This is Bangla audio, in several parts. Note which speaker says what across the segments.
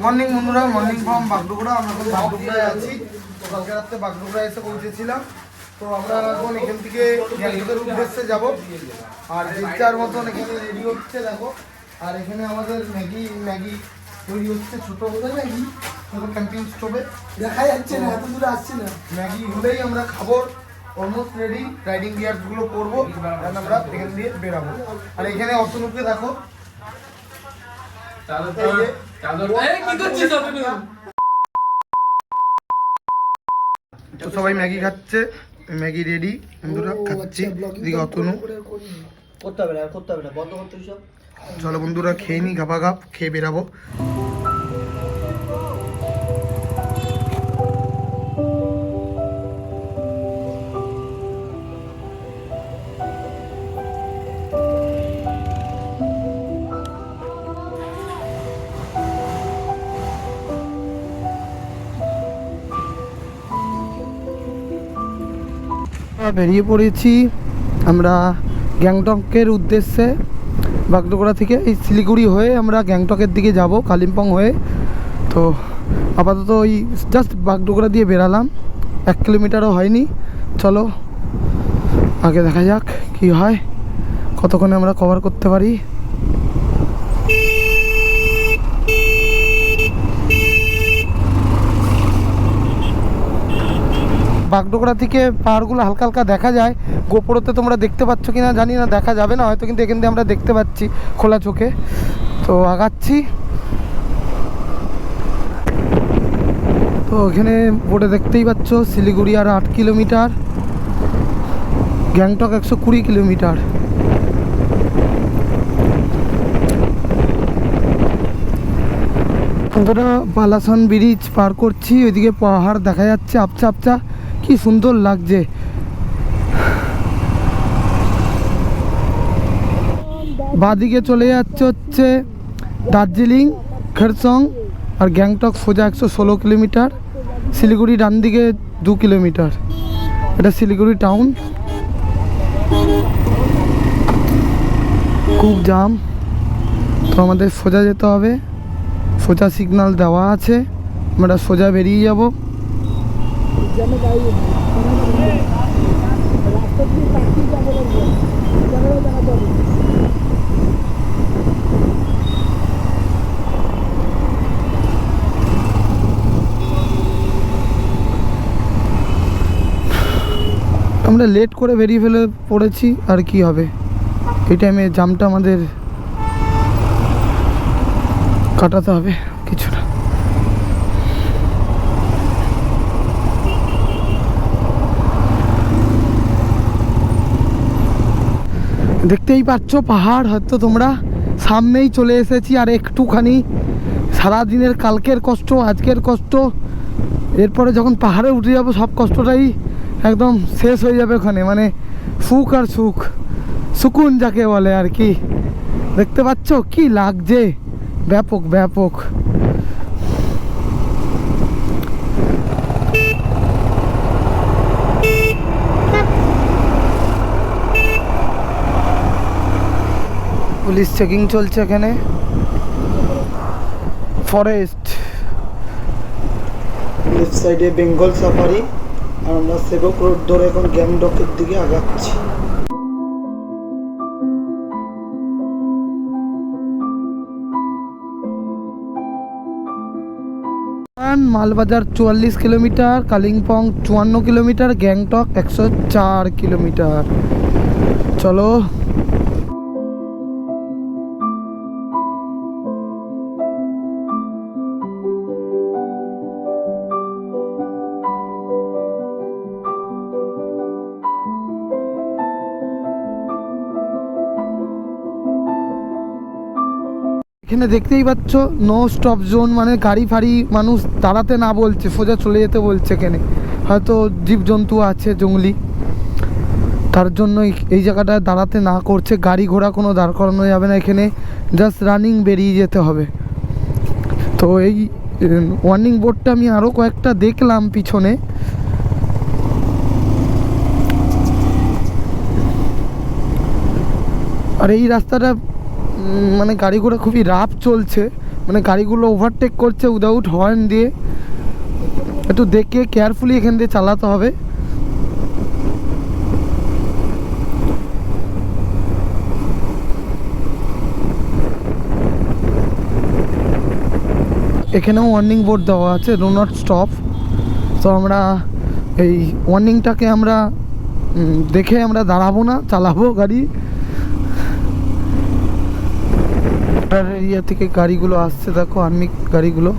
Speaker 1: মর্নিং বন্ধুরা, মর্নিং ফ্রম বাগডোগরা। আমরা এখন বাগডোগরায় আছি। তো কালকে রাত্রে বাগডোগরায় এসে পৌঁছেছিলাম। তো আমরা এখন এখান থেকে গ্যাংটকের উদ্দেশ্যে যাব। আর যার মতন এখানে রেডি হচ্ছে দেখো। আর এখানে আমাদের ম্যাগি তৈরি হচ্ছে, ছোটো ম্যাগি, ছোটো ক্যাম্পিং স্টোভে দেখা যাচ্ছে না, এত দূরে আসছে না। ম্যাগি হলেই আমরা খাবো। অলমোস্ট রেডি, রাইডিং গিয়ারগুলো করবো, আমরা এখান দিয়ে বেরাবো। আর এখানে অতনুকে দেখো, তো সবাই ম্যাগি খাচ্ছে, ম্যাগি রেডি বন্ধুরা, খাচ্ছি। এদিকে অতনু
Speaker 2: করতে হবে না বন্ধ করতে সব।
Speaker 1: চলো বন্ধুরা খেয়ে নি, ঘাপা ঘাপ খেয়ে বেরাবো। বেরিয়ে পড়েছি আমরা গ্যাংটকের উদ্দেশ্যে। বাগডোগরা থেকে এই শিলিগুড়ি হয়ে আমরা গ্যাংটকের দিকে যাব, কালিম্পং হয়ে। তো আপাতত ওই জাস্ট বাগডোগরা দিয়ে বেরালাম, 1 কিলোমিটারও হয়নি। চলো আগে দেখা যাক কি হয়, কতক্ষণে আমরা কভার করতে পারি। বাগডোগরা থেকে পাহাড়গুলো হালকা হালকা দেখা যায়। গোপুরতে তোমরা দেখতে পাচ্ছ কিনা জানি না, দেখা যাবে না হয়তো, কিন্তু এখান থেকে আমরা দেখতে পাচ্ছি খোলা চোখে। তো আগাচ্ছি। তো এখানে বোর্ডে দেখতেই পাচ্ছ শিলিগুড়ি আর 8 কিলোমিটার, গ্যাংটক 120 কিলোমিটার। আমরা বালাসন ব্রিজ পার করছি, ওইদিকে পাহাড় দেখা যাচ্ছে আপচা আপচা, কি সুন্দর লাগছে। বাদিকে চলে যাচ্ছে হচ্ছে দার্জিলিং, খেরসং, আর গ্যাংটক সোজা 116 কিলোমিটার। শিলিগুড়ি ডান দিকে 2 কিলোমিটার, এটা শিলিগুড়ি টাউন। খুব জাম, তো আমাদের সোজা যেতে হবে, সোজা সিগন্যাল দেওয়া আছে, আমরা সোজা বেরিয়ে যাব। আমরা লেট করে বেরিয়ে পড়েছি, আর কি হবে, এই টাইমে জামটা আমাদের কাটাতে হবে, কিছু না। দেখতেই পাচ্ছ পাহাড়, হয়তো তোমরা সামনেই চলে এসেছি। আর একটুখানি সারাদিনের কালকের কষ্ট, আজকের কষ্ট, এরপরে যখন পাহাড়ে উঠে যাবো সব কষ্টটাই একদম শেষ হয়ে যাবে ওখানে। মানে সুখ আর সুখ, সুকুন যাকে বলে আর কি। দেখতে পাচ্ছ কি লাগছে, ব্যাপক ব্যাপক। পুলিশ চেকিং চলছে এখানে। ফরেস্ট, লেফট সাইডে বেঙ্গল সাফারি, আর আমরা সেবক রোড ধরে এখন গ্যাংটকের দিকে আগাচ্ছি। Malbazar 44 kilometre, Kalimpong 54 kilometre, Gangtok 104 kilometre. চলো এখানে দেখতেই পাচ্ছ নো স্টপ জোন, মানে গাড়ি ফাড়ি মানুষ দাঁড়াতে না বলছে, সোজা চলে যেতে বলছে। এখানে হয়তো জীবজন্তু আছে জঙ্গলি, তার জন্য এই জায়গাটায় দাঁড়াতে না করছে। গাড়ি ঘোড়া কোনো দাঁড় করানো যাবে না এখানে, জাস্ট রানিং বেরিয়ে যেতে হবে। তো এই ওয়ার্নিং বোর্ডটা আমি আরও কয়েকটা দেখলাম পিছনে, আর এই রাস্তাটা মানে গাড়ি ঘোড়া খুবই রাফ চলছে, মানে গাড়িগুলো ওভারটেক করছে উইদাউট হর্ন দিয়ে। একটু দেখে কেয়ারফুলি এখান দিয়ে চালাতে হবে। এখানেও ওয়ার্নিং বোর্ড দেওয়া আছে, ডো নট স্টপ। তো আমরা এই ওয়ার্নিংটাকে আমরা দেখে আমরা দাঁড়াবো না, চালাবো গাড়ি। এরিয়া থেকে গাড়িগুলো আসছে, দেখো আর্মি গাড়িগুলো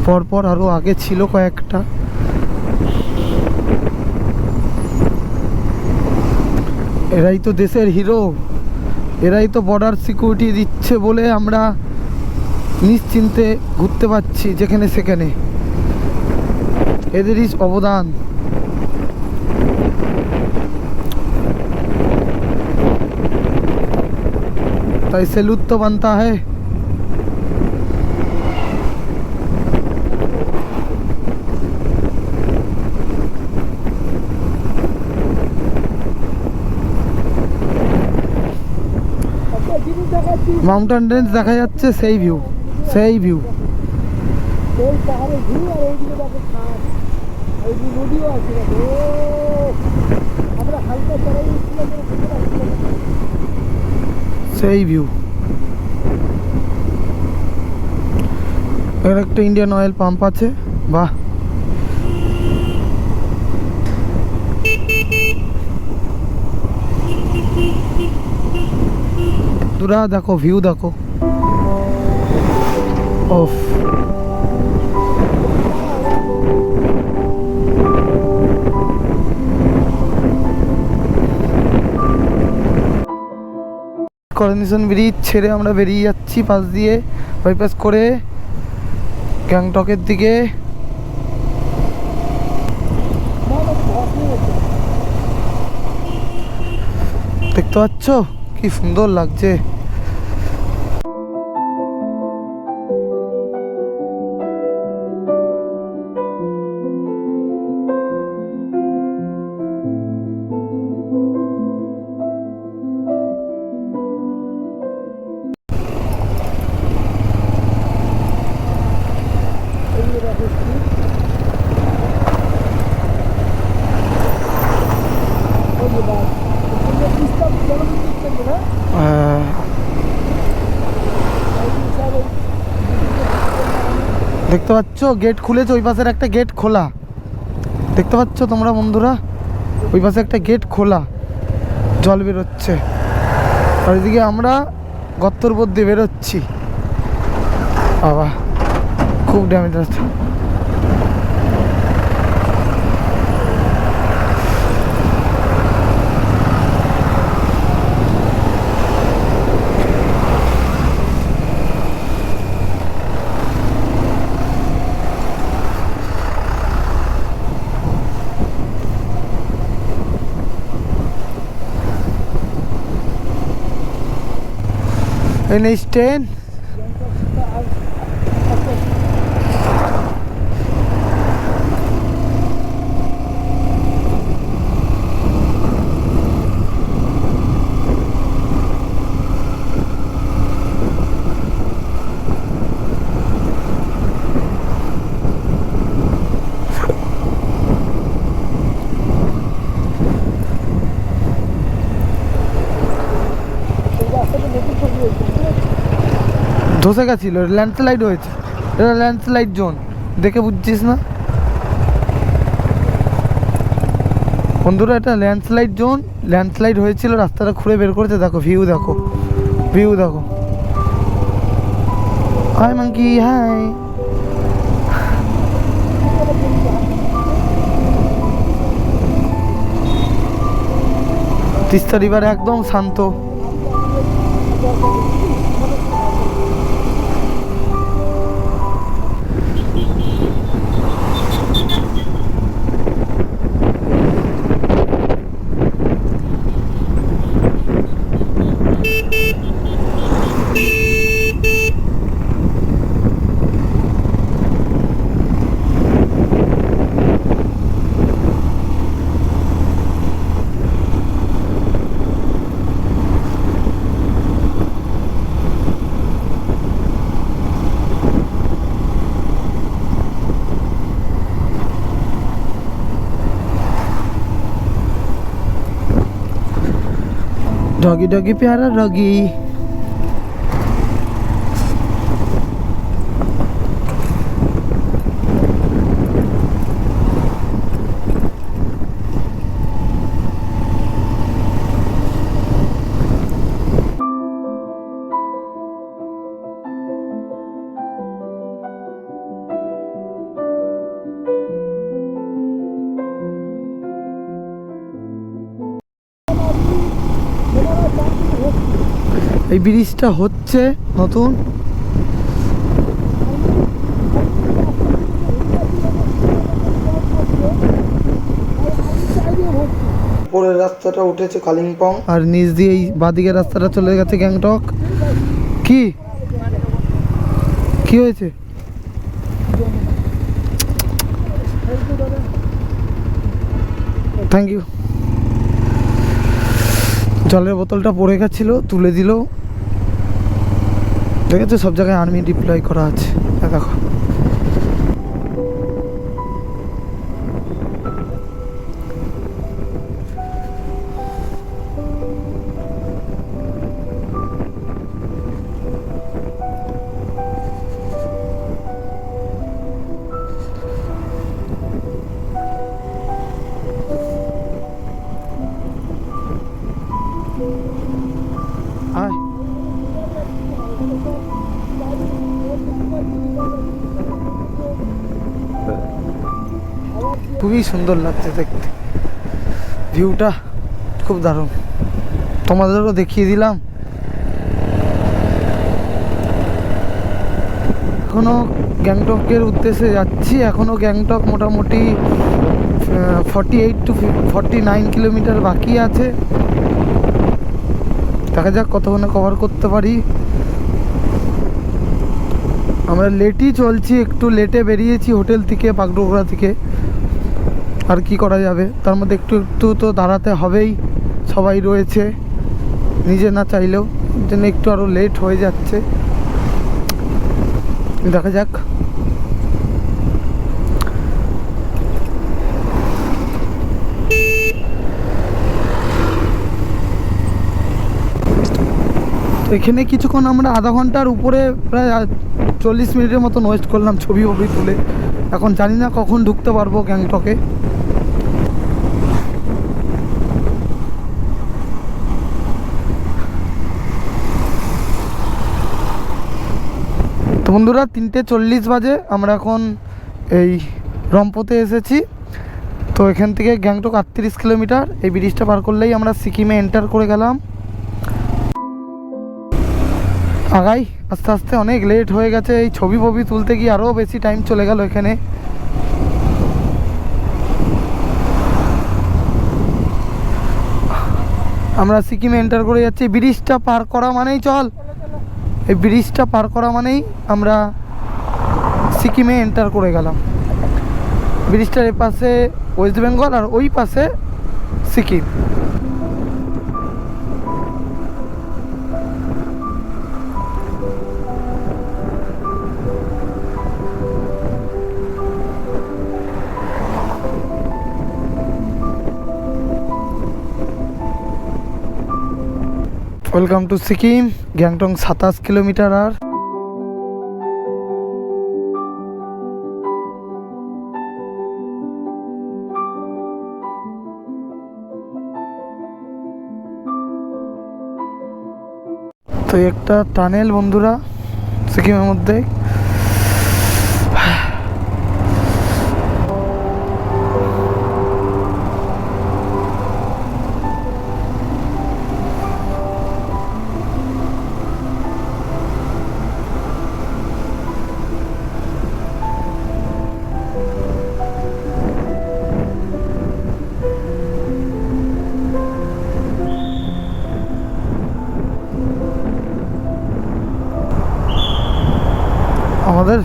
Speaker 1: পরপর, আরও আগে ছিল কয়েকটা। এরাই তো দেশের হিরো, এরাই তো বর্ডার সিকিউরিটি দিচ্ছে বলে আমরা নিশ্চিন্তে ঘুরতে পারছি যেখানে সেখানে, এদেরই অবদান। তাই सैल्यूट तो बनता है। মাউন্টেন রেঞ্জ দেখা যাচ্ছে, সেই ভিউ, সেই ভিউ। সেই ভিউ। এর একটা ইন্ডিয়ান অয়েল পাম্প আছে, বাহ। দূরা দেখো, ভিউ দেখো, ওফ। করোনেশন ব্রিজ ছেড়ে আমরা বেরিয়ে যাচ্ছি পাশ দিয়ে, বাইপাস করে গ্যাংটকের দিকে। দেখতে পাচ্ছ কি সুন্দর লাগছে। দেখতে পাচ্ছ গেট খুলেছে, ওই পাশের একটা গেট খোলা, দেখতে পাচ্ছ তোমরা বন্ধুরা, ওই পাশে একটা গেট খোলা, জল বেরোচ্ছে। আর ওইদিকে আমরা গর্তর উপর দিয়ে বেরোচ্ছি। বাবা খুব ড্যামেজ আছে। NH10 ধসে গেছিল, ল্যান্ডস্লাইড হয়েছে, এটা ল্যান্ডস্লাইড জোন, দেখে বুঝছিস না বন্ধুরা? এটা ল্যান্ডস্লাইড জোন, ল্যান্ডস্লাইড হয়েছিল, রাস্তাটা খুঁড়ে বের করেছে। দেখো ভিউ দেখো, ভিউ দেখো। Hi monkey hi. Teesta river একদম শান্ত। डॉगी डॉगी प्यारा डॉगी। এই ব্রিজটা হচ্ছে নতুন। উপরের রাস্তাটা উঠেছে কালিম্পং আর নিচ দিয়ে এই বাদিকের রাস্তাটা চলে গেছে গ্যাংটক। কি কি হয়েছে? Thank you. জলের বোতলটা পড়ে গেছিল, তুলে দিল। দেখেছো সব জায়গায় আর্মি ডিপ্লয় করা আছে। দেখো আয়। খুবই সুন্দর লাগছে দেখতে, ভিউটা খুব দারুণ। তোমাদেরও দেখিয়ে দিলাম। এখনো গ্যাংটকের উদ্দেশ্যে যাচ্ছি। এখনো গ্যাংটক মোটামুটি 48 to 49 কিলোমিটার বাকি আছে। দেখা যাক কতক্ষণে কভার করতে পারি। আমরা লেটই চলছি, একটু লেটে বেরিয়েছি হোটেল থেকে, বাগডোগরা থেকে। আর কি করা যাবে, তার মধ্যে একটু একটু তো দাঁড়াতে হবেই, সবাই রয়েছে নিজে না চাইলেও। জন্য একটু আরও লেট হয়ে যাচ্ছে। দেখা যাক। এখানে কিছুক্ষণ আমরা আধা ঘন্টার উপরে প্রায় 40 মিনিটের মতন ওয়েস্ট করলাম ছবি তুলে। এখন জানি না কখন ঢুকতে পারবো গ্যাংটকে। তো বন্ধুরা 3:40 বাজে, আমরা এখন এই রম্পোতে এসেছি। তো এখান থেকে গ্যাংটক 38 কিলোমিটার। এই ব্রিজটা পার করলেই আমরা সিকিমে এন্টার করে গেলাম। আগাই আস্তে আস্তে, অনেক লেট হয়ে গেছে। এই ছবি তুলতে গিয়ে আরও বেশি টাইম চলে গেল এখানে। আমরা সিকিমে এন্টার করে যাচ্ছি। ব্রিজটা পার করা মানেই এই ব্রিজটা পার করা মানেই আমরা সিকিমে এন্টার করে গেলাম। ব্রিজটার এ পাশে ওয়েস্ট বেঙ্গল আর ওই পাশে Sikkim. Welcome to Sikkim. Gangtok 27 kilometre. আর তো একটা টানেল বন্ধুরা সিকিমের মধ্যে। আমাদের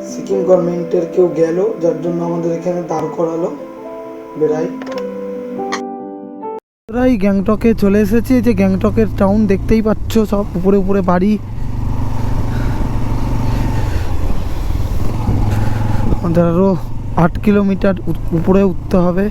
Speaker 1: সিকিম গভর্নমেন্টের কেউ গেল, যার জন্য আমাদের এখানে দাঁড় করালো বেড়াই। আমরা এই গ্যাংটকে চলে এসেছি। এই যে গ্যাংটকের টাউন দেখতেই পাচ্ছ, সব উপরে উপরে বাড়ি। আমাদের আরও 8 কিলোমিটার উপরে উঠতে হবে।